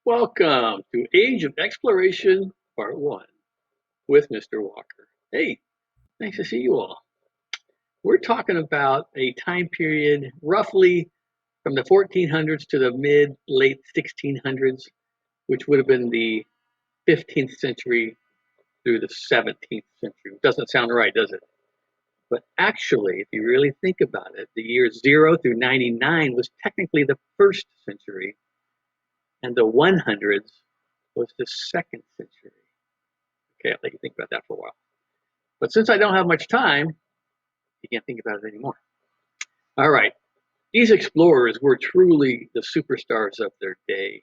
Welcome to Age of Exploration Part 1 with Mr. Walker. Hey, nice to see you all. We're talking about a time period roughly from the 1400s to the late 1600s, which would have been the 15th century through the 17th century. Doesn't sound right, does it? But actually, if you really think about it, the years 0 through 99 was technically the first century, and the 100s was the second century. Okay, I'll let you think about that for a while. But since I don't have much time, you can't think about it anymore. All right. These explorers were truly the superstars of their day.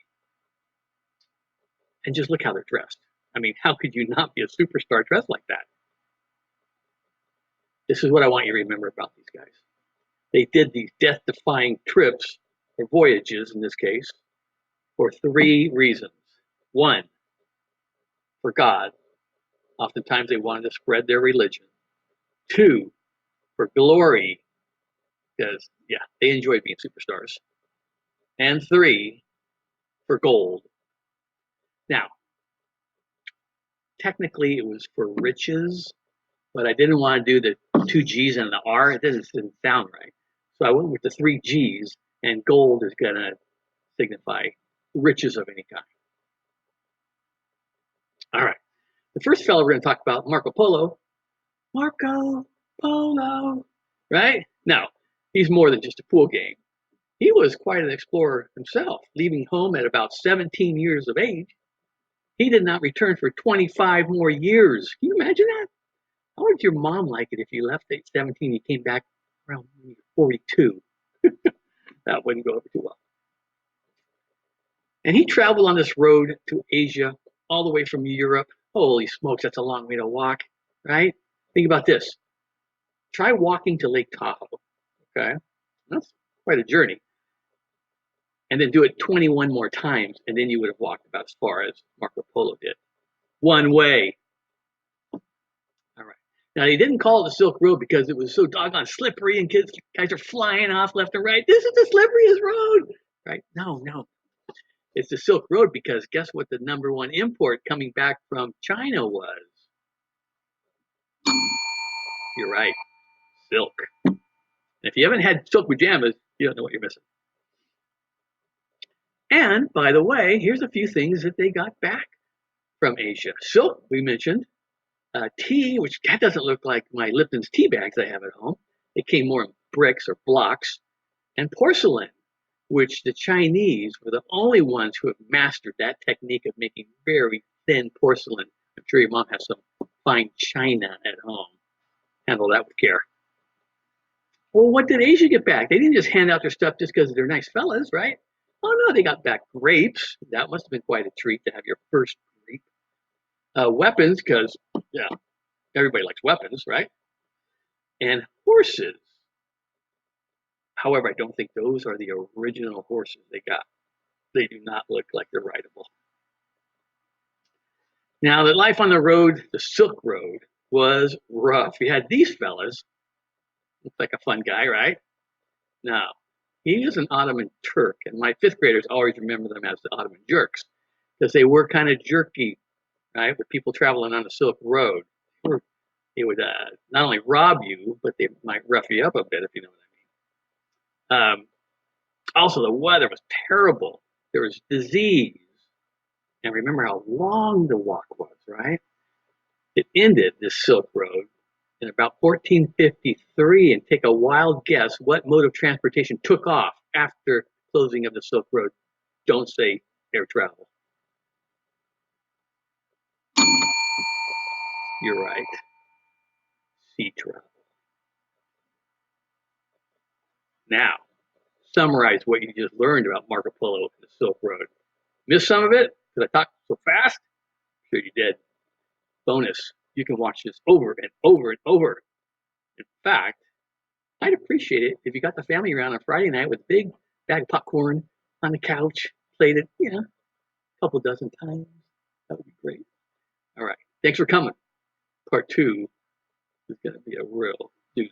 And just look how they're dressed. I mean, how could you not be a superstar dressed like that? This is what I want you to remember about these guys. They did these death defying trips, or voyages in this case, for three reasons. One, for God. Oftentimes they wanted to spread their religion. Two, for glory, because, yeah, they enjoyed being superstars. And three, for gold. Now, technically it was for riches, but I didn't want to do the two G's and the R. It didn't sound right. So I went with the three G's, and gold is going to signify riches of any kind. All right. The first fellow we're going to talk about, Marco Polo. Marco Polo, right? Now, he's more than just a pool game. He was quite an explorer himself, leaving home at about 17 years of age. He did not return for 25 more years. Can you imagine that? How would your mom like it if you left at 17 and you came back around 42? That wouldn't go over too well. And he traveled on this road to Asia, all the way from Europe. Holy smokes, that's a long way to walk, right? Think about this. Try walking to Lake Tahoe, okay? That's quite a journey. And then do it 21 more times, and then you would have walked about as far as Marco Polo did. One way. All right. Now, they didn't call it the Silk Road because it was so doggone slippery and guys are flying off left and right. This is the slipperiest road, right? No. It's the Silk Road because guess what the number one import coming back from China was? You're right, silk. If you haven't had silk pajamas, you don't know what you're missing. And by the way, here's a few things that they got back from Asia. Silk, we mentioned. Tea, which that doesn't look like my Lipton's tea bags I have at home. It came more in bricks or blocks. And porcelain, which the Chinese were the only ones who have mastered that technique of making very thin porcelain. I'm sure your mom has some fine china at home. Handle that with care. Well, what did Asia get back? They didn't just hand out their stuff just because they're nice fellas, right? Oh no, they got back grapes. That must have been quite a treat to have your first grape. Weapons, because yeah, everybody likes weapons, right? And horses. However, I don't think those are the original horses they got. They do not look like they're rideable. Now, the life on the road, the Silk Road, was rough. You had these fellas. Looks like a fun guy, right? Now, he was an Ottoman Turk, and my fifth graders always remember them as the Ottoman jerks because they were kind of jerky, right? With people traveling on the Silk Road. They would not only rob you, but they might rough you up a bit, if you know what I mean. Also, the weather was terrible. There was disease. And remember how long the walk was, right? It ended, this Silk Road, in about 1453. And take a wild guess what mode of transportation took off after closing of the Silk Road. Don't say air travel. You're right. Sea travel. Now, summarize what you just learned about Marco Polo and the Silk Road. Missed some of it because I talked so fast? Sure you did. Bonus, you can watch this over and over and over. In fact, I'd appreciate it if you got the family around on Friday night with a big bag of popcorn on the couch, played it, a couple dozen times. That would be great. All right. Thanks for coming. Part 2 is going to be a real doozy.